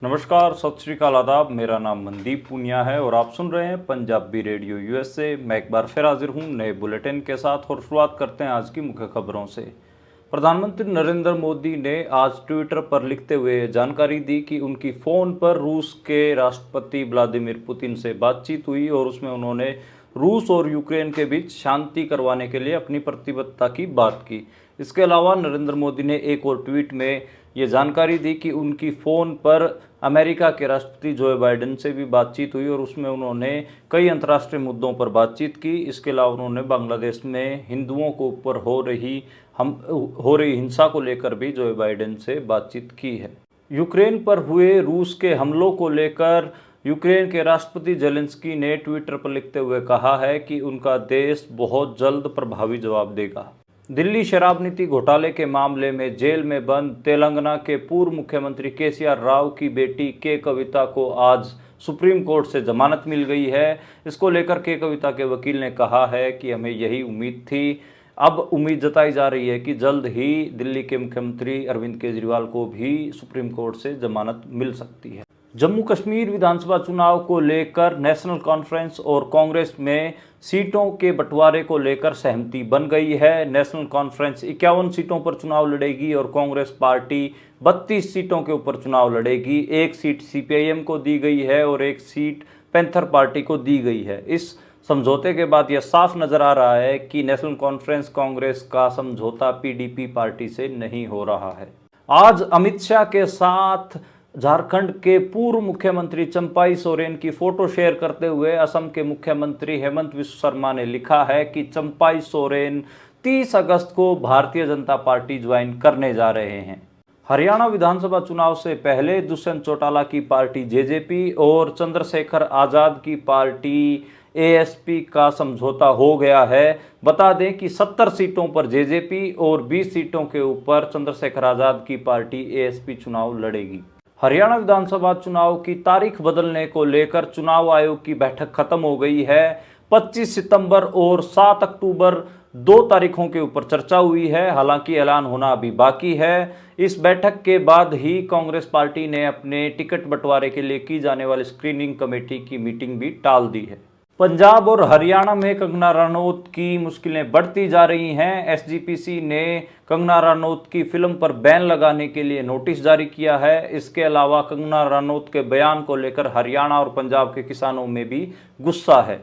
नमस्कार, सत श्री अकाल, आदाब। मेरा नाम मनदीप पुनिया है और आप सुन रहे हैं पंजाबी रेडियो यूएसए। मैं एक बार फिर हाजिर हूं नए बुलेटिन के साथ और शुरुआत करते हैं आज की मुख्य खबरों से। प्रधानमंत्री नरेंद्र मोदी ने आज ट्विटर पर लिखते हुए जानकारी दी कि उनकी फ़ोन पर रूस के राष्ट्रपति व्लादिमीर पुतिन से बातचीत हुई और उसमें उन्होंने रूस और यूक्रेन के बीच शांति करवाने के लिए अपनी प्रतिबद्धता की बात की। इसके अलावा नरेंद्र मोदी ने एक और ट्वीट में ये जानकारी दी कि उनकी फ़ोन पर अमेरिका के राष्ट्रपति जो बाइडेन से भी बातचीत हुई और उसमें उन्होंने कई अंतर्राष्ट्रीय मुद्दों पर बातचीत की। इसके अलावा उन्होंने बांग्लादेश में हिंदुओं को ऊपर हो रही हिंसा को लेकर भी जो बाइडेन से बातचीत की है। यूक्रेन पर हुए रूस के हमलों को लेकर यूक्रेन के राष्ट्रपति जेलेंस्की ने ट्विटर पर लिखते हुए कहा है कि उनका देश बहुत जल्द प्रभावी जवाब देगा। दिल्ली शराब नीति घोटाले के मामले में जेल में बंद तेलंगाना के पूर्व मुख्यमंत्री केसीआर राव की बेटी के कविता को आज सुप्रीम कोर्ट से जमानत मिल गई है। इसको लेकर के कविता के वकील ने कहा है कि हमें यही उम्मीद थी। अब उम्मीद जताई जा रही है कि जल्द ही दिल्ली के मुख्यमंत्री अरविंद केजरीवाल को भी सुप्रीम कोर्ट से जमानत मिल सकती है। जम्मू कश्मीर विधानसभा चुनाव को लेकर नेशनल कॉन्फ्रेंस और कांग्रेस में सीटों के बंटवारे को लेकर सहमति बन गई है। नेशनल कॉन्फ्रेंस 51 सीटों पर चुनाव लड़ेगी और कांग्रेस पार्टी 32 सीटों के ऊपर चुनाव लड़ेगी। एक सीट सीपीआईएम को दी गई है और एक सीट पैंथर पार्टी को दी गई है। इस समझौते के बाद यह साफ नजर आ रहा है कि नेशनल कॉन्फ्रेंस कांग्रेस का समझौता पीडीपी पार्टी से नहीं हो रहा है। आज अमित शाह के साथ झारखंड के पूर्व मुख्यमंत्री चंपाई सोरेन की फोटो शेयर करते हुए असम के मुख्यमंत्री हेमंत बिस्वा शर्मा ने लिखा है कि चंपाई सोरेन 30 अगस्त को भारतीय जनता पार्टी ज्वाइन करने जा रहे हैं। हरियाणा विधानसभा चुनाव से पहले दुष्यंत चौटाला की पार्टी जेजेपी और चंद्रशेखर आजाद की पार्टी एएसपी का समझौता हो गया है। बता दें कि 70 सीटों पर जेजेपी और 20 सीटों के ऊपर चंद्रशेखर आजाद की पार्टी एएसपी चुनाव लड़ेगी। हरियाणा विधानसभा चुनाव की तारीख बदलने को लेकर चुनाव आयोग की बैठक खत्म हो गई है। 25 सितंबर और 7 अक्टूबर 2 तारीखों के ऊपर चर्चा हुई है। हालांकि ऐलान होना अभी बाकी है। इस बैठक के बाद ही कांग्रेस पार्टी ने अपने टिकट बंटवारे के लिए की जाने वाली स्क्रीनिंग कमेटी की मीटिंग भी टाल दी है। पंजाब और हरियाणा में कंगना रनौत की मुश्किलें बढ़ती जा रही हैं। एसजीपीसी ने कंगना रनौत की फिल्म पर बैन लगाने के लिए नोटिस जारी किया है। इसके अलावा कंगना रनौत के बयान को लेकर हरियाणा और पंजाब के किसानों में भी गुस्सा है।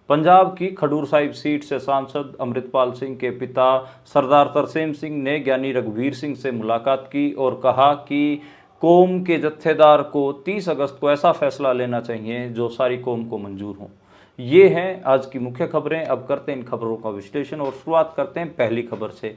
पंजाब की खडूर साहिब सीट से सांसद अमृतपाल सिंह के पिता सरदार तरसेम सिंह ने ज्ञानी रघुवीर सिंह से मुलाकात की और कहा कि कौम के जत्थेदार को 30 अगस्त को ऐसा फैसला लेना चाहिए जो सारी कौम को मंजूर हो। ये हैं आज की मुख्य खबरें। अब करते हैं इन खबरों का विश्लेषण और शुरुआत करते हैं पहली खबर से।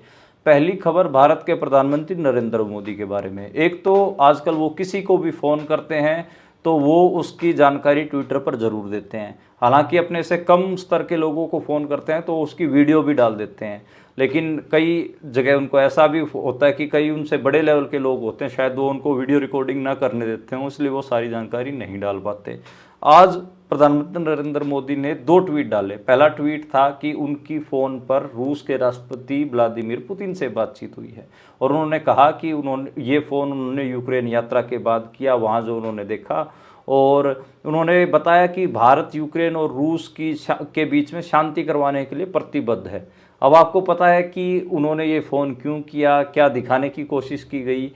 पहली खबर भारत के प्रधानमंत्री नरेंद्र मोदी के बारे में। एक तो आजकल वो किसी को भी फ़ोन करते हैं तो वो उसकी जानकारी ट्विटर पर ज़रूर देते हैं। हालांकि अपने से कम स्तर के लोगों को फ़ोन करते हैं तो उसकी वीडियो भी डाल देते हैं। लेकिन कई जगह उनको ऐसा भी होता है कि कई उनसे बड़े लेवल के लोग होते हैं, शायद वो उनको वीडियो रिकॉर्डिंग ना करने देते हों, इसलिए वो सारी जानकारी नहीं डाल पाते। आज प्रधानमंत्री नरेंद्र मोदी ने 2 ट्वीट डाले। पहला ट्वीट था कि उनकी फ़ोन पर रूस के राष्ट्रपति व्लादिमीर पुतिन से बातचीत हुई है और उन्होंने कहा कि ये फ़ोन उन्होंने यूक्रेन यात्रा के बाद किया, वहाँ जो उन्होंने देखा, और उन्होंने बताया कि भारत यूक्रेन और रूस के बीच में शांति करवाने के लिए प्रतिबद्ध है। अब आपको पता है कि उन्होंने ये फ़ोन क्यों किया, क्या दिखाने की कोशिश की गई।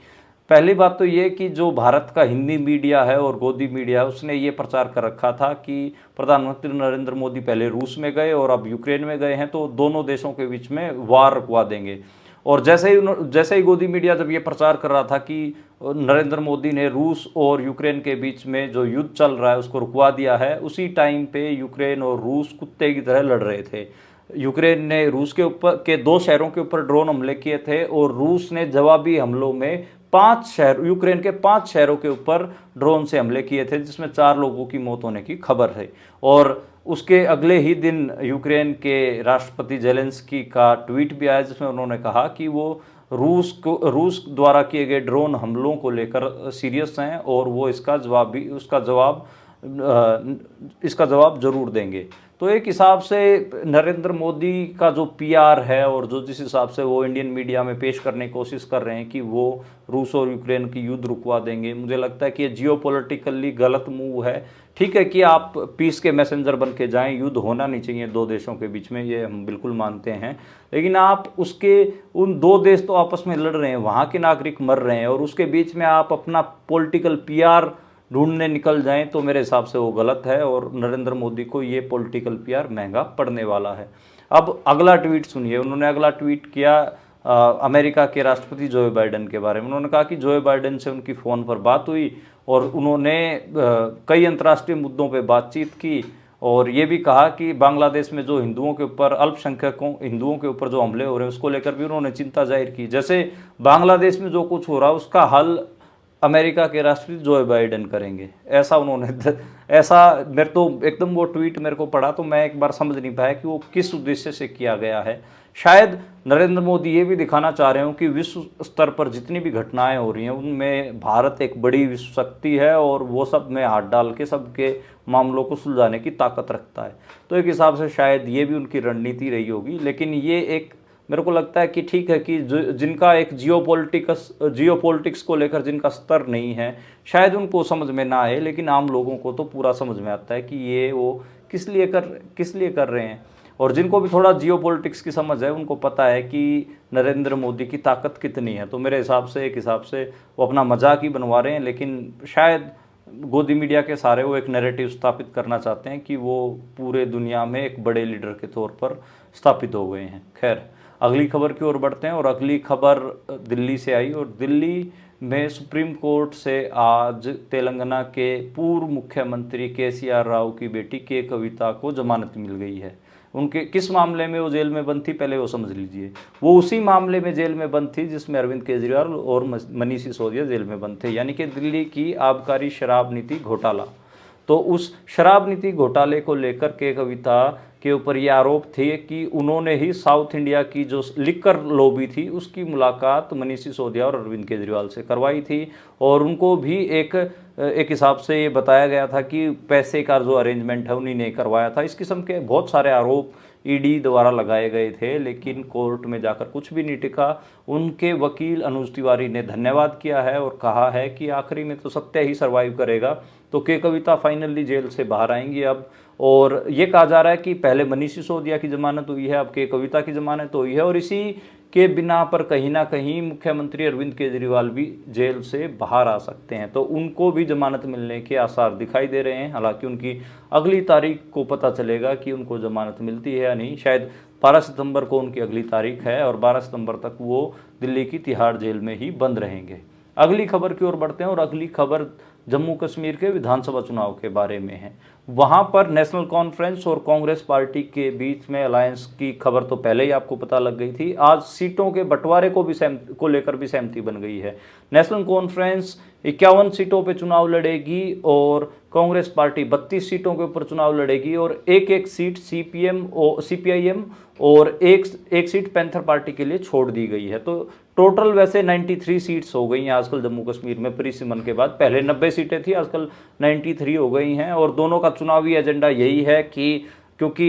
पहली बात तो ये कि जो भारत का हिंदी मीडिया है और गोदी मीडिया है उसने ये प्रचार कर रखा था कि प्रधानमंत्री नरेंद्र मोदी पहले रूस में गए और अब यूक्रेन में गए हैं तो दोनों देशों के बीच में वार रुकवा देंगे। और जैसे ही गोदी मीडिया जब ये प्रचार कर रहा था कि नरेंद्र मोदी ने रूस और यूक्रेन के बीच में जो युद्ध चल रहा है उसको रुकवा दिया है, उसी टाइम पे यूक्रेन और रूस कुत्ते की तरह लड़ रहे थे। यूक्रेन ने रूस के ऊपर के 2 शहरों के ऊपर ड्रोन हमले किए थे और रूस ने जवाबी हमलों में 5 शहर यूक्रेन के 5 शहरों के ऊपर ड्रोन से हमले किए थे, जिसमें 4 लोगों की मौत होने की खबर है। और उसके अगले ही दिन यूक्रेन के राष्ट्रपति जेलेंस्की का ट्वीट भी आया जिसमें उन्होंने कहा कि वो रूस द्वारा किए गए ड्रोन हमलों को लेकर सीरियस हैं और वो इसका जवाब जरूर देंगे। तो एक हिसाब से नरेंद्र मोदी का जो पीआर है और जो जिस हिसाब से वो इंडियन मीडिया में पेश करने की कोशिश कर रहे हैं कि वो रूस और यूक्रेन की युद्ध रुकवा देंगे, मुझे लगता है कि ये जियोपॉलिटिकली गलत मूव है। ठीक है कि आप पीस के मैसेंजर बन के जाएं, युद्ध होना नहीं चाहिए दो देशों के बीच में, ये हम बिल्कुल मानते हैं, लेकिन आप उसके उन दो देश तो आपस में लड़ रहे हैं, वहाँ के नागरिक मर रहे हैं और उसके बीच में आप अपना पॉलिटिकल पीआर ढूंढने निकल जाएं तो मेरे हिसाब से वो गलत है और नरेंद्र मोदी को ये पॉलिटिकल पीआर महंगा पड़ने वाला है। अब अगला ट्वीट सुनिए, उन्होंने अगला ट्वीट किया अमेरिका के राष्ट्रपति जो बाइडेन के बारे में। उन्होंने कहा कि जो बाइडेन से उनकी फ़ोन पर बात हुई और उन्होंने कई अंतर्राष्ट्रीय मुद्दों पर बातचीत की और ये भी कहा कि बांग्लादेश में जो हिंदुओं के ऊपर, अल्पसंख्यकों हिंदुओं के ऊपर जो हमले हो रहे हैं उसको लेकर भी उन्होंने चिंता जाहिर की। जैसे बांग्लादेश में जो कुछ हो रहा है उसका हल अमेरिका के राष्ट्रपति जो बाइडेन करेंगे, ऐसा उन्होंने ऐसा मेरे तो एकदम वो ट्वीट मेरे को पढ़ा तो मैं एक बार समझ नहीं पाया कि वो किस उद्देश्य से किया गया है। शायद नरेंद्र मोदी ये भी दिखाना चाह रहे हो कि विश्व स्तर पर जितनी भी घटनाएं हो रही हैं उनमें भारत एक बड़ी विश्व शक्ति है और वो सब में हाथ डाल के सबके मामलों को सुलझाने की ताकत रखता है। तो एक हिसाब से शायद ये भी उनकी रणनीति रही होगी, लेकिन ये एक मेरे को लगता है कि ठीक है कि जिनका एक जियोपॉलिटिक्स को लेकर जिनका स्तर नहीं है शायद उनको समझ में ना आए, लेकिन आम लोगों को तो पूरा समझ में आता है कि ये वो किस लिए कर रहे हैं। और जिनको भी थोड़ा जियोपॉलिटिक्स की समझ है उनको पता है कि नरेंद्र मोदी की ताकत कितनी है। तो मेरे हिसाब से एक हिसाब से वो अपना मजाक ही बनवा रहे हैं, लेकिन शायद गोदी मीडिया के सारे वो एक नैरेटिव स्थापित करना चाहते हैं कि वो पूरे दुनिया में एक बड़े लीडर के तौर पर स्थापित हो गए हैं। खैर, अगली खबर की ओर बढ़ते हैं और अगली खबर दिल्ली से आई और दिल्ली में सुप्रीम कोर्ट से आज तेलंगाना के पूर्व मुख्यमंत्री केसीआर राव की बेटी के कविता को जमानत मिल गई है। उनके किस मामले में वो जेल में बंद थी पहले वो समझ लीजिए। वो उसी मामले में जेल में बंद थी जिसमें अरविंद केजरीवाल और मनीष सिसोदिया जेल में बंद थे, यानी कि दिल्ली की आबकारी शराब नीति घोटाला। तो उस शराब नीति घोटाले को लेकर के कविता के ऊपर ये आरोप थे कि उन्होंने ही साउथ इंडिया की जो लिकर लॉबी थी उसकी मुलाकात मनीष सिसोदिया और अरविंद केजरीवाल से करवाई थी और उनको भी एक हिसाब से ये बताया गया था कि पैसे का जो अरेंजमेंट है उन्हीं ने करवाया था। इस किस्म के बहुत सारे आरोप ईडी द्वारा लगाए गए थे, लेकिन कोर्ट में जाकर कुछ भी नहीं टिका। उनके वकील अनुज तिवारी ने धन्यवाद किया है और कहा है कि आखिरी में तो सत्य ही सर्वाइव करेगा। तो के कविता फाइनली जेल से बाहर आएंगी अब, और ये कहा जा रहा है कि पहले मनीष सिसोदिया की जमानत हुई है, अब के कविता की जमानत हुई है और इसी के बिना पर कहीं ना कहीं मुख्यमंत्री अरविंद केजरीवाल भी जेल से बाहर आ सकते हैं। तो उनको भी जमानत मिलने के आसार दिखाई दे रहे हैं। हालांकि उनकी अगली तारीख को पता चलेगा कि उनको जमानत मिलती है या नहीं। शायद 12 सितंबर को उनकी अगली तारीख है और 12 सितंबर तक वो दिल्ली की तिहाड़ जेल में ही बंद रहेंगे। अगली खबर की ओर बढ़ते हैं और अगली खबर जम्मू कश्मीर के विधानसभा चुनाव के बारे में है। वहां पर नेशनल कॉन्फ्रेंस और कांग्रेस पार्टी के बीच में अलायंस की खबर तो पहले ही आपको पता लग गई थी। आज सीटों के बंटवारे को लेकर भी सहमति बन गई है। नेशनल कॉन्फ्रेंस 51 सीटों पे चुनाव लड़ेगी और कांग्रेस पार्टी 32 सीटों के ऊपर चुनाव लड़ेगी और एक सीट CPIM और एक सीट पैंथर पार्टी के लिए छोड़ दी गई है। तो टोटल वैसे 93 सीट्स हो गई हैं आजकल जम्मू कश्मीर में परिसीमन के बाद। पहले 90 सीटें थी, आजकल 93 हो गई हैं और दोनों का चुनावी एजेंडा यही है कि क्योंकि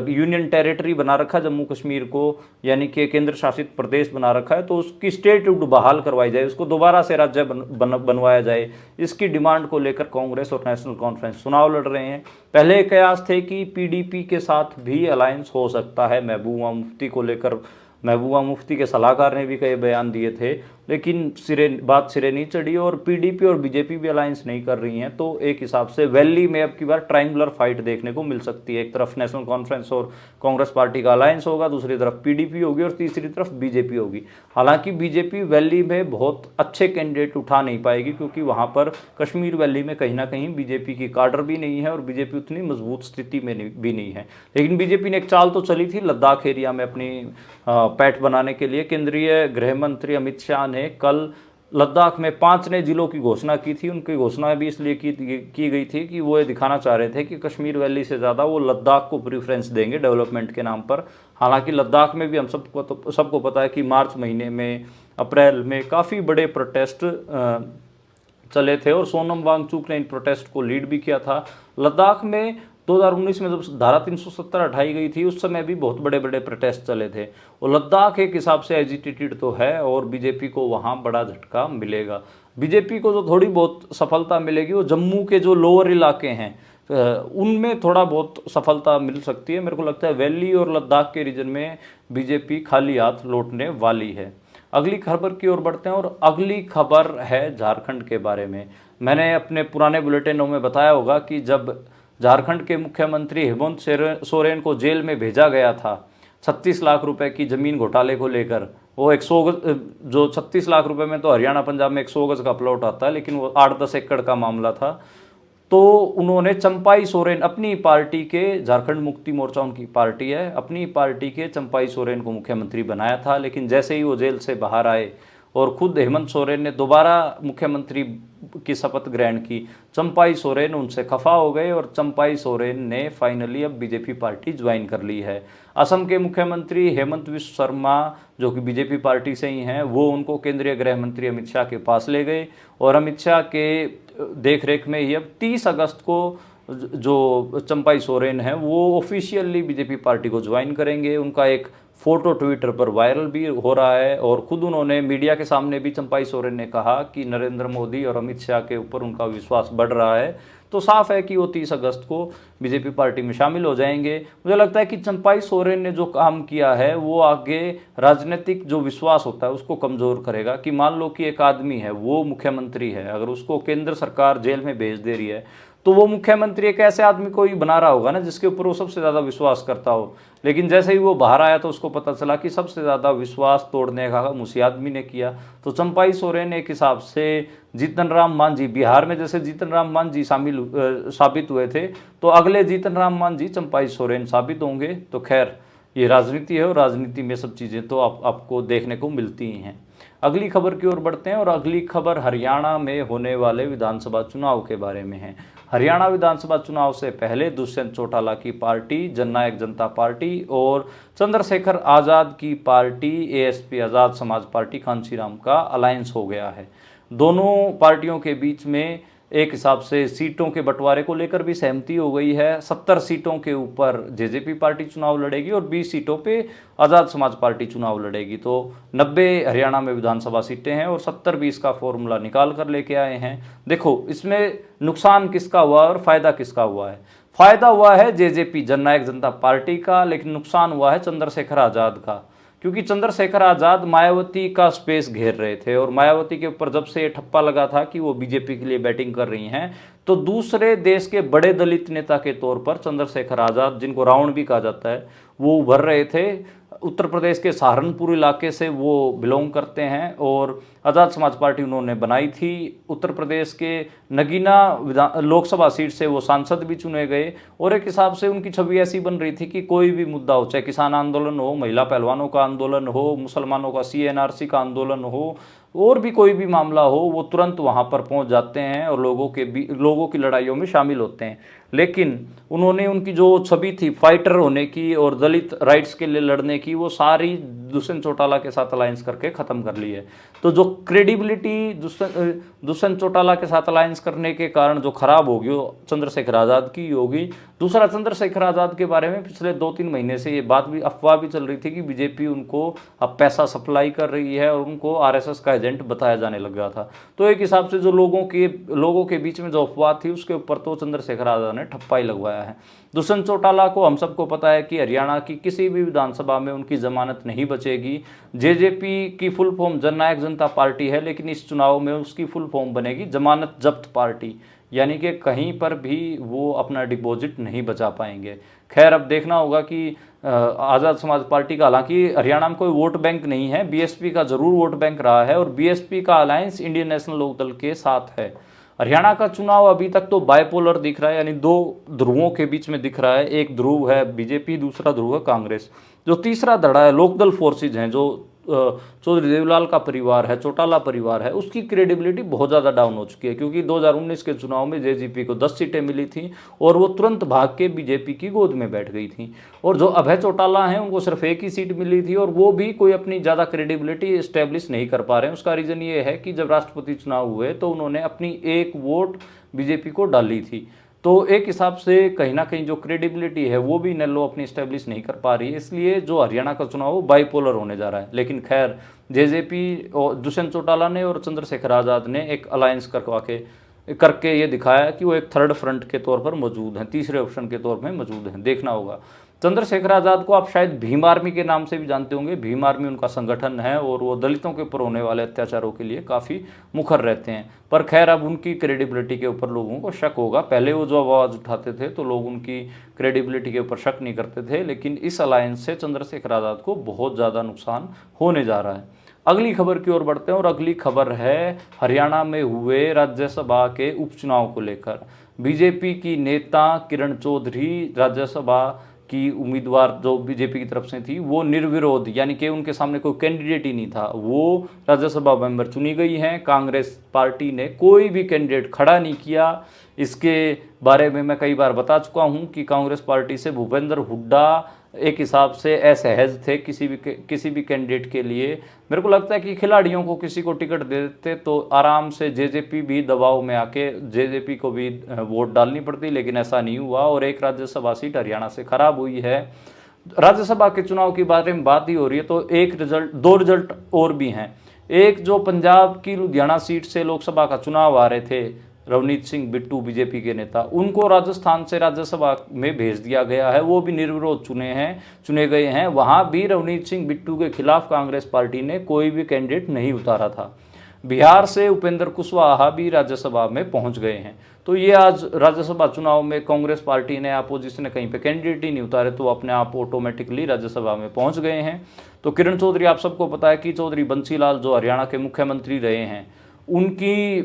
यूनियन टेरिटरी बना रखा जम्मू कश्मीर को, यानी कि केंद्र शासित प्रदेश बना रखा है, तो उसकी स्टेटहुड बहाल करवाई जाए, उसको दोबारा से राज्य बनवाया जाए। इसकी डिमांड को लेकर कांग्रेस और नेशनल कॉन्फ्रेंस चुनाव लड़ रहे हैं। पहले कयास थे कि PDP के साथ भी अलायंस हो सकता है। महबूबा मुफ्ती को लेकर महबूबा मुफ्ती के सलाहकार ने भी कई बयान दिए थे, लेकिन बात सिरे नहीं चढ़ी और PDP और BJP भी अलायंस नहीं कर रही हैं। तो एक हिसाब से वैली में अब की बार ट्रायंगुलर फाइट देखने को मिल सकती है। एक तरफ नेशनल कॉन्फ्रेंस और कांग्रेस पार्टी का अलायंस होगा, दूसरी तरफ PDP होगी और तीसरी तरफ BJP होगी। हालांकि BJP वैली में बहुत अच्छे कैंडिडेट उठा नहीं पाएगी क्योंकि वहां पर कश्मीर वैली में कहीं ना कहीं BJP की काडर भी नहीं है और BJP उतनी मजबूत स्थिति में भी नहीं है। लेकिन BJP ने एक चाल तो चली थी लद्दाख एरिया में अपनी पैठ बनाने के लिए। केंद्रीय गृह मंत्री अमित शाह ने कल लद्दाख में 5 नए जिलों की घोषणा की थी। उनकी घोषणा भी इसलिए की गई थी कि वो ये दिखाना चाह रहे थे कि कश्मीर वैली से ज़्यादा वो लद्दाख को प्रीफ्रेंस देंगे डेवलपमेंट के नाम पर। हालांकि लद्दाख में भी हम सबको पता है कि मार्च महीने में, अप्रैल में काफ़ी बड़े प्रोटेस्ट चले थे और सोनम वांगचुक ने इन प्रोटेस्ट को लीड भी किया था। लद्दाख में 2019 में जब धारा 370 हटाई गई थी उस समय भी बहुत बड़े बड़े प्रोटेस्ट चले थे। और लद्दाख एक हिसाब से एजिटेटेड तो है और बीजेपी को वहाँ बड़ा झटका मिलेगा। बीजेपी को जो थोड़ी बहुत सफलता मिलेगी वो जम्मू के जो लोअर इलाके हैं उनमें थोड़ा बहुत सफलता मिल सकती है। मेरे को लगता है वैली और लद्दाख के रीजन में बीजेपी खाली हाथ लौटने वाली है। अगली खबर की ओर बढ़ते हैं और अगली खबर है झारखंड के बारे में। मैंने अपने पुराने बुलेटिनों में बताया होगा कि जब झारखंड के मुख्यमंत्री हेमंत सोरेन को जेल में भेजा गया था 36 लाख रुपए की जमीन घोटाले को लेकर, वो 100 जो 36 लाख रुपए में तो हरियाणा पंजाब में 100 गज का प्लॉट आता है, लेकिन वो 8-10 एकड़ का मामला था। तो उन्होंने चंपाई सोरेन अपनी पार्टी के, झारखंड मुक्ति मोर्चा उनकी पार्टी है, अपनी पार्टी के चंपाई सोरेन को मुख्यमंत्री बनाया था। लेकिन जैसे ही वो जेल से बाहर आए और खुद हेमंत सोरेन ने दोबारा मुख्यमंत्री की शपथ ग्रहण की, चंपाई सोरेन उनसे खफा हो गए और चंपाई सोरेन ने फाइनली अब बीजेपी पार्टी ज्वाइन कर ली है। असम के मुख्यमंत्री हेमंत विश्व शर्मा जो कि बीजेपी पार्टी से ही हैं, वो उनको केंद्रीय गृह मंत्री अमित शाह के पास ले गए और अमित शाह के देखरेख में ही अब 30 अगस्त को जो चंपाई सोरेन है वो ऑफिशियली बीजेपी पार्टी को ज्वाइन करेंगे। उनका एक फोटो ट्विटर पर वायरल भी हो रहा है और खुद उन्होंने मीडिया के सामने भी चंपाई सोरेन ने कहा कि नरेंद्र मोदी और अमित शाह के ऊपर उनका विश्वास बढ़ रहा है। तो साफ है कि वो 30 अगस्त को बीजेपी पार्टी में शामिल हो जाएंगे। मुझे लगता है कि चंपाई सोरेन ने जो काम किया है वो आगे राजनीतिक जो विश्वास होता है उसको कमज़ोर करेगा। कि मान लो कि एक आदमी है, वो मुख्यमंत्री है, अगर उसको केंद्र सरकार जेल में भेज दे रही है तो वो मुख्यमंत्री एक ऐसे आदमी को ही बना रहा होगा ना जिसके ऊपर वो सबसे ज़्यादा विश्वास करता हो। लेकिन जैसे ही वो बाहर आया तो उसको पता चला कि सबसे ज़्यादा विश्वास तोड़ने का काम उसी आदमी ने किया। तो चंपाई सोरेन एक हिसाब से जीतन राम मांझी, बिहार में जैसे जीतन राम मांझी साबित हुए थे, तो अगले जीतन राम मांझी चंपाई सोरेन साबित होंगे। तो खैर ये राजनीति है और राजनीति में सब चीज़ें तो आपको देखने को मिलती ही हैं। अगली खबर की ओर बढ़ते हैं और अगली खबर हरियाणा में होने वाले विधानसभा चुनाव के बारे में है। हरियाणा विधानसभा चुनाव से पहले दुष्यंत चौटाला की पार्टी जननायक जनता पार्टी और चंद्रशेखर आज़ाद की पार्टी एएसपी आज़ाद समाज पार्टी कांशीराम का अलायंस हो गया है। दोनों पार्टियों के बीच में एक हिसाब से सीटों के बंटवारे को लेकर भी सहमति हो गई है। 70 सीटों के ऊपर जेजेपी पार्टी चुनाव लड़ेगी और 20 सीटों पे आज़ाद समाज पार्टी चुनाव लड़ेगी। तो 90 हरियाणा में विधानसभा सीटें हैं और 70-20 का फॉर्मूला निकाल कर लेके आए हैं। देखो इसमें नुकसान किसका हुआ और फायदा किसका हुआ है। फायदा हुआ है जेजेपी जननायक जनता पार्टी का, लेकिन नुकसान हुआ है चंद्रशेखर आज़ाद का। क्योंकि चंद्रशेखर आज़ाद मायावती का स्पेस घेर रहे थे और मायावती के ऊपर जब से ये ठप्पा लगा था कि वो बीजेपी के लिए बैटिंग कर रही हैं, तो दूसरे देश के बड़े दलित नेता के तौर पर चंद्रशेखर आज़ाद, जिनको रावण भी कहा जाता है, वो उभर रहे थे। उत्तर प्रदेश के सहारनपुर इलाके से वो बिलोंग करते हैं और आज़ाद समाज पार्टी उन्होंने बनाई थी। उत्तर प्रदेश के नगीना लोकसभा सीट से वो सांसद भी चुने गए और एक हिसाब से उनकी छवि ऐसी बन रही थी कि कोई भी मुद्दा हो, चाहे किसान आंदोलन हो, महिला पहलवानों का आंदोलन हो, मुसलमानों का CNRC का आंदोलन हो, और भी कोई भी मामला हो, वो तुरंत वहाँ पर पहुँच जाते हैं और लोगों की लड़ाइयों में शामिल होते हैं। लेकिन उन्होंने उनकी जो छवि थी फाइटर होने की और दलित राइट्स के लिए लड़ने की, वो सारी दुष्यंत चौटाला के साथ अलायंस करके ख़त्म कर ली है। तो जो क्रेडिबिलिटी दुष्यंत चौटाला के साथ अलायंस करने के कारण जो खराब होगी वो चंद्रशेखर आज़ाद की होगी। दूसरा, चंद्रशेखर आज़ाद के बारे में पिछले 2-3 महीने से ये बात भी, अफवाह भी चल रही थी कि बीजेपी उनको अब पैसा सप्लाई कर रही है और उनको RSS का एजेंट बताया जाने लग गया था। तो एक हिसाब से जो लोगों के बीच में जो अफवाह थी उसके ऊपर तो चंद्रशेखर आज़ाद ने ठप्पा ही लगवाया है। दुष्यंत चौटाला को हम सबको पता है कि हरियाणा की किसी भी विधानसभा में उनकी जमानत नहीं बचेगी। जेजेपी की फुल फॉर्म जननायक जनता पार्टी है, लेकिन इस चुनाव में उसकी फुल फॉर्म बनेगी जमानत जब्त पार्टी, यानी कि कहीं पर भी वो अपना डिपॉजिट नहीं बचा पाएंगे। खैर अब देखना होगा कि आज़ाद समाज पार्टी का, हालांकि हरियाणा में कोई वोट बैंक नहीं है, बीएसपी का जरूर वोट बैंक रहा है और बीएसपी का अलायंस इंडियन नेशनल लोकदल के साथ है। हरियाणा का चुनाव अभी तक तो बायपोलर दिख रहा है, यानी दो ध्रुवों के बीच में दिख रहा है। एक ध्रुव है बीजेपी, दूसरा ध्रुव है कांग्रेस। जो तीसरा धड़ा है लोकदल फोर्सेज हैं, जो चौधरी देवलाल का परिवार है, चौटाला परिवार है, उसकी क्रेडिबिलिटी बहुत ज़्यादा डाउन हो चुकी है। क्योंकि 2019 के चुनाव में जेजेपी को 10 सीटें मिली थी और वो तुरंत भाग के बीजेपी की गोद में बैठ गई थी। और जो अभय चौटाला हैं उनको सिर्फ एक ही सीट मिली थी और वो भी कोई अपनी ज़्यादा क्रेडिबिलिटी इस्टेब्लिश नहीं कर पा रहे हैं। उसका रीज़न ये है कि जब राष्ट्रपति चुनाव हुए तो उन्होंने अपनी एक वोट बीजेपी को डाली थी। तो एक हिसाब से कहीं ना कहीं जो क्रेडिबिलिटी है वो भी नेल्लो अपनी स्टैब्लिश नहीं कर पा रही है, इसलिए जो हरियाणा का चुनाव वो बाइपोलर होने जा रहा है। लेकिन खैर जेजेपी और दुष्यंत चौटाला ने और चंद्रशेखर आज़ाद ने एक अलायंस करके ये दिखाया कि वो एक थर्ड फ्रंट के तौर पर मौजूद हैं, तीसरे ऑप्शन के तौर में मौजूद हैं। देखना होगा। चंद्रशेखर आज़ाद को आप शायद भीम आर्मी के नाम से भी जानते होंगे। भीम आर्मी उनका संगठन है और वो दलितों के ऊपर होने वाले अत्याचारों के लिए काफ़ी मुखर रहते हैं। पर खैर अब उनकी क्रेडिबिलिटी के ऊपर लोगों को शक होगा। पहले वो जो आवाज़ उठाते थे तो लोग उनकी क्रेडिबिलिटी के ऊपर शक नहीं करते थे, लेकिन इस अलायंस से चंद्रशेखर आज़ाद को बहुत ज़्यादा नुकसान होने जा रहा है। अगली खबर की ओर बढ़ते हैं और अगली खबर है हरियाणा में हुए राज्यसभा के उपचुनाव को लेकर। बीजेपी की नेता किरण चौधरी राज्यसभा की उम्मीदवार जो बीजेपी की तरफ से थी वो निर्विरोध, यानी कि उनके सामने कोई कैंडिडेट ही नहीं था, वो राज्यसभा मेंबर चुनी गई हैं। कांग्रेस पार्टी ने कोई भी कैंडिडेट खड़ा नहीं किया। इसके बारे में मैं कई बार बता चुका हूं कि कांग्रेस पार्टी से भूपेंद्र हुड्डा एक हिसाब से असहज थे किसी भी कैंडिडेट के लिए। मेरे को लगता है कि खिलाड़ियों को किसी को टिकट दे देते तो आराम से जेजेपी भी दबाव में आके जेजेपी को भी वोट डालनी पड़ती, लेकिन ऐसा नहीं हुआ और एक राज्यसभा सीट हरियाणा से खराब हुई है। राज्यसभा के चुनाव के बारे में बात ही हो रही है तो दो रिजल्ट और भी हैं। एक जो पंजाब की लुधियाना सीट से लोकसभा का चुनाव आ रहे थे, रवनीत सिंह बिट्टू बीजेपी के नेता, उनको राजस्थान से राज्यसभा में भेज दिया गया है, वो भी निर्विरोध चुने गए हैं। वहां भी रवनीत सिंह बिट्टू के खिलाफ कांग्रेस पार्टी ने कोई भी कैंडिडेट नहीं उतारा था। बिहार से उपेंद्र कुशवाहा भी राज्यसभा में पहुंच गए हैं। तो ये आज राज्यसभा चुनाव में कांग्रेस पार्टी ने, अपोजिशन ने कहीं पे कैंडिडेट ही नहीं उतारे तो अपने आप ऑटोमेटिकली राज्यसभा में पहुंच गए हैं। तो किरण चौधरी, आप सबको पता है कि चौधरी बंसीलाल जो हरियाणा के मुख्यमंत्री रहे हैं, उनकी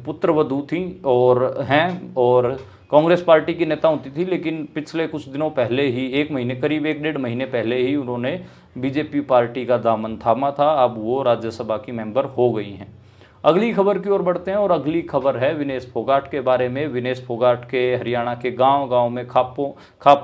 पुत्रवधू थी और कांग्रेस पार्टी की नेता होती थी, लेकिन पिछले कुछ दिनों पहले ही, करीब 1-1.5 महीने पहले ही उन्होंने बीजेपी पार्टी का दामन थामा था। अब वो राज्यसभा की मेंबर हो गई हैं। अगली खबर की ओर बढ़ते हैं और अगली खबर है विनेश फोगाट के बारे में। विनेश फोगाट के हरियाणा के गांव-गांव में खाप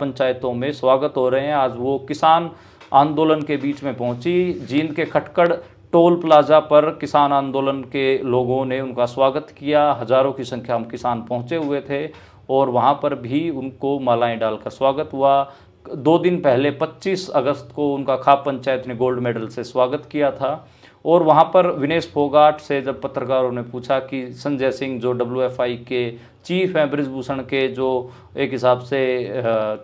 पंचायतों में स्वागत हो रहे हैं। आज वो किसान आंदोलन के बीच में पहुंची। जींद के खटकड़ टोल प्लाजा पर किसान आंदोलन के लोगों ने उनका स्वागत किया। हजारों की संख्या में किसान पहुंचे हुए थे और वहां पर भी उनको मालाएं डालकर स्वागत हुआ। 2 दिन पहले 25 अगस्त को उनका खाप पंचायत ने गोल्ड मेडल से स्वागत किया था। और वहाँ पर विनेश फोगाट से जब पत्रकारों ने पूछा कि संजय सिंह जो WFI के चीफ हैं, बृजभूषण के जो एक हिसाब से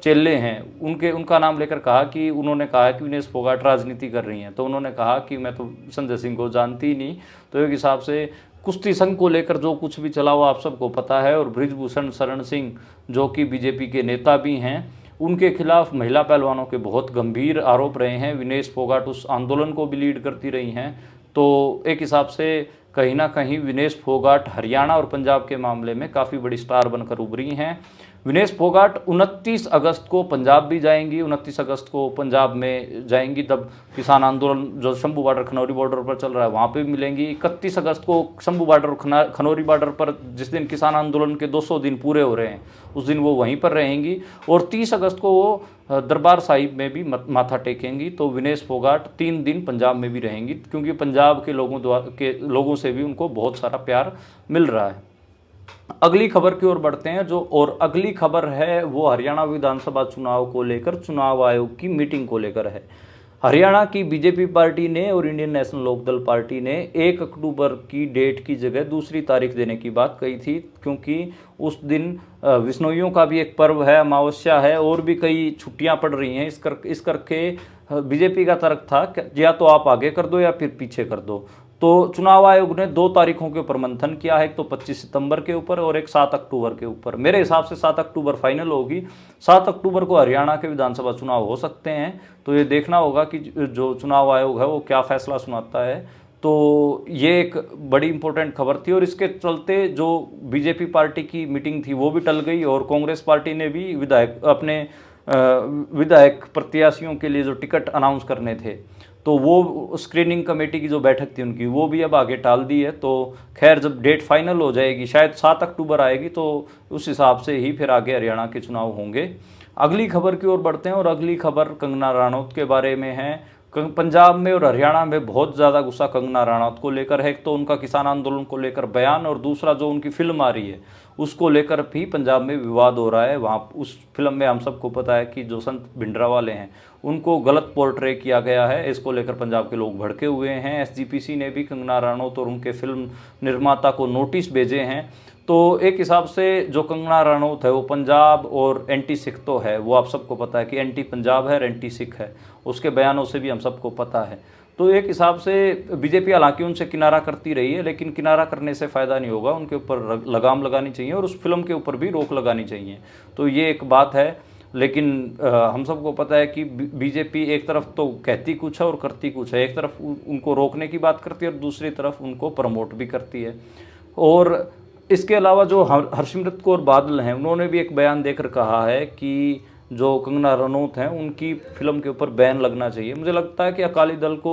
चेले हैं, उनका नाम लेकर कहा कि उन्होंने कहा कि विनेश फोगाट राजनीति कर रही हैं, तो उन्होंने कहा कि मैं तो संजय सिंह को जानती ही नहीं। तो एक हिसाब से कुश्ती संघ को लेकर जो कुछ भी चला वो आप सबको पता है। और बृजभूषण शरण सिंह जो कि बीजेपी के नेता भी हैं, उनके खिलाफ महिला पहलवानों के बहुत गंभीर आरोप रहे हैं। विनेश फोगाट उस आंदोलन को भी लीड करती रही हैं। तो एक हिसाब से कहीं ना कहीं विनेश फोगाट हरियाणा और पंजाब के मामले में काफ़ी बड़ी स्टार बनकर उभरी हैं। विनेश फोगाट 29 अगस्त को पंजाब भी जाएंगी, 29 अगस्त को पंजाब में जाएंगी, तब किसान आंदोलन जो शंभू बॉर्डर खनौरी बॉर्डर पर चल रहा है वहाँ पे भी मिलेंगी। 31 अगस्त को शंभू बॉर्डर खनौरी बॉर्डर पर जिस दिन किसान आंदोलन के 200 दिन पूरे हो रहे हैं उस दिन वो वहीं पर रहेंगी। और 30 अगस्त को वो दरबार साहिब में भी माथा टेकेंगी। तो विनेश फोगाट 3 दिन पंजाब में भी रहेंगी, क्योंकि पंजाब के लोगों से भी उनको बहुत सारा प्यार मिल रहा है। अगली खबर की ओर बढ़ते हैं और अगली खबर है वो हरियाणा विधानसभा चुनाव को लेकर, चुनाव आयोग की मीटिंग को लेकर है। हरियाणा की बीजेपी पार्टी ने और इंडियन नेशनल लोकदल पार्टी ने 1 अक्टूबर की डेट की जगह दूसरी तारीख देने की बात कही थी, क्योंकि उस दिन विश्नोइयों का भी एक पर्व है, अमावस्या है और भी कई छुट्टियां पड़ रही हैं। इस करके बीजेपी का तर्क था या तो आप आगे कर दो या फिर पीछे कर दो। तो चुनाव आयोग ने 2 तारीखों के ऊपर मंथन किया है, एक तो 25 सितंबर के ऊपर और एक 7 अक्टूबर के ऊपर। मेरे हिसाब से 7 अक्टूबर फाइनल होगी। 7 अक्टूबर को हरियाणा के विधानसभा चुनाव हो सकते हैं। तो ये देखना होगा कि जो चुनाव आयोग है वो क्या फैसला सुनाता है। तो ये एक बड़ी इंपॉर्टेंट खबर थी और इसके चलते जो बीजेपी पार्टी की मीटिंग थी वो भी टल गई और कांग्रेस पार्टी ने भी विधायक प्रत्याशियों के लिए जो टिकट अनाउंस करने थे तो वो स्क्रीनिंग कमेटी की जो बैठक थी उनकी वो भी अब आगे टाल दी है। तो खैर जब डेट फाइनल हो जाएगी, शायद 7 अक्टूबर आएगी, तो उस हिसाब से ही फिर आगे हरियाणा के चुनाव होंगे। अगली खबर की ओर बढ़ते हैं और अगली खबर कंगना रनौत के बारे में है। पंजाब में और हरियाणा में बहुत ज़्यादा गुस्सा कंगना रनौत को लेकर है। एक तो उनका किसान आंदोलन को लेकर बयान, और दूसरा जो उनकी फिल्म आ रही है उसको लेकर भी पंजाब में विवाद हो रहा है। वहाँ उस फिल्म में हम सबको पता है कि जो संत भिंडरावाले हैं उनको गलत पोर्ट्रे किया गया है। इसको लेकर पंजाब के लोग भड़के हुए हैं। एसजीपीसी ने भी कंगना रनौत और उनके फिल्म निर्माता को नोटिस भेजे हैं। तो एक हिसाब से जो कंगना रनौत है वो पंजाब और एंटी सिख तो है, वो आप सबको पता है कि एंटी पंजाब है और एंटी सिख है, उसके बयानों से भी हम सबको पता है। तो एक हिसाब से बीजेपी हालांकि उनसे किनारा करती रही है, लेकिन किनारा करने से फ़ायदा नहीं होगा, उनके ऊपर लगाम लगानी चाहिए और उस फिल्म के ऊपर भी रोक लगानी चाहिए। तो ये एक बात है। लेकिन हम सबको पता है कि बीजेपी एक तरफ तो कहती कुछ है और करती कुछ है। एक तरफ उनको रोकने की बात करती है और दूसरी तरफ उनको प्रमोट भी करती है। और इसके अलावा जो हरसिमरत कौर बादल हैं, उन्होंने भी एक बयान देकर कहा है कि जो कंगना रनौत हैं उनकी फिल्म के ऊपर बैन लगना चाहिए। मुझे लगता है कि अकाली दल को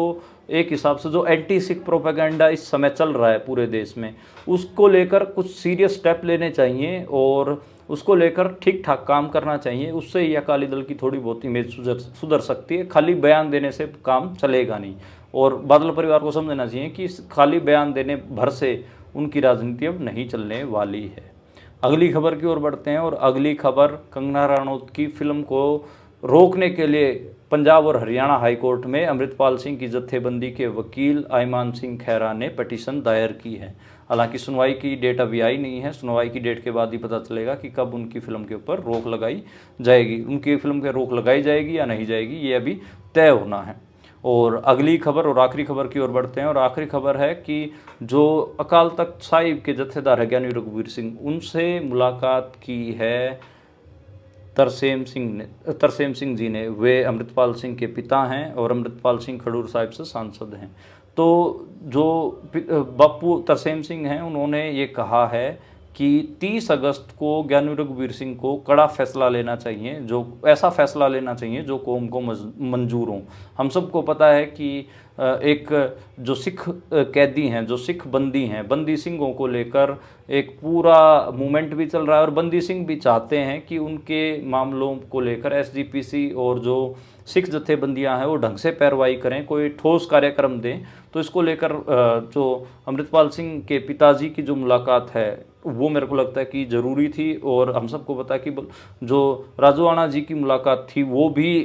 एक हिसाब से जो एंटी सिख प्रोपेगेंडा इस समय चल रहा है पूरे देश में, उसको लेकर कुछ सीरियस स्टेप लेने चाहिए और उसको लेकर ठीक ठाक काम करना चाहिए। उससे ही अकाली दल की थोड़ी बहुत इमेज सुधर सकती है। खाली बयान देने से काम चलेगा नहीं, और बादल परिवार को समझना चाहिए कि खाली बयान देने भर से उनकी राजनीति अब नहीं चलने वाली है। अगली खबर की ओर बढ़ते हैं, और अगली खबर कंगना रनौत की फिल्म को रोकने के लिए पंजाब और हरियाणा हाईकोर्ट में अमृतपाल सिंह की जत्थेबंदी के वकील आयमान सिंह खैरा ने पिटीशन दायर की है। हालांकि सुनवाई की डेट अभी आई नहीं है, सुनवाई की डेट के बाद ही पता चलेगा कि कब उनकी फिल्म के ऊपर रोक लगाई जाएगी। उनकी फिल्म पर रोक लगाई जाएगी या नहीं जाएगी, ये अभी तय होना है। और अगली खबर और आखिरी खबर की ओर बढ़ते हैं, और आखिरी खबर है कि जो अकाल तख्त साहिब के जत्थेदार है ज्ञानी रघुवीर सिंह, उनसे मुलाकात की है तरसेम सिंह जी ने। वे अमृतपाल सिंह के पिता हैं और अमृतपाल सिंह खडूर साहिब से सांसद हैं। तो जो बापू तरसेम सिंह हैं, उन्होंने ये कहा है कि 30 अगस्त को ज्ञानी रघुवीर सिंह को कड़ा फैसला लेना चाहिए, जो ऐसा फैसला लेना चाहिए जो कौम को मंजूर हो। हम सबको पता है कि एक जो सिख कैदी हैं, जो सिख बंदी हैं, बंदी सिंहों को लेकर एक पूरा मूवमेंट भी चल रहा है, और बंदी सिंह भी चाहते हैं कि उनके मामलों को लेकर एसजीपीसी और जो सिख जत्थेबंदियां हैं वो ढंग से पैरवाई करें, कोई ठोस कार्यक्रम दें। तो इसको लेकर जो अमृतपाल सिंह के पिताजी की जो मुलाकात है वो मेरे को लगता है कि ज़रूरी थी। और हम सबको पता है कि जो राजोआणा जी की मुलाकात थी वो भी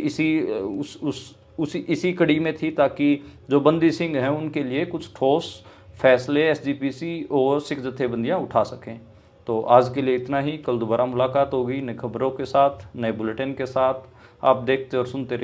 इसी कड़ी में थी, ताकि जो बंदी सिंह हैं उनके लिए कुछ ठोस फैसले एसजीपीसी और सिख जत्थेबंदियां उठा सकें। तो आज के लिए इतना ही। कल दोबारा मुलाकात होगी नई खबरों के साथ, नए बुलेटिन के साथ। आप देखते और सुनते रहिए।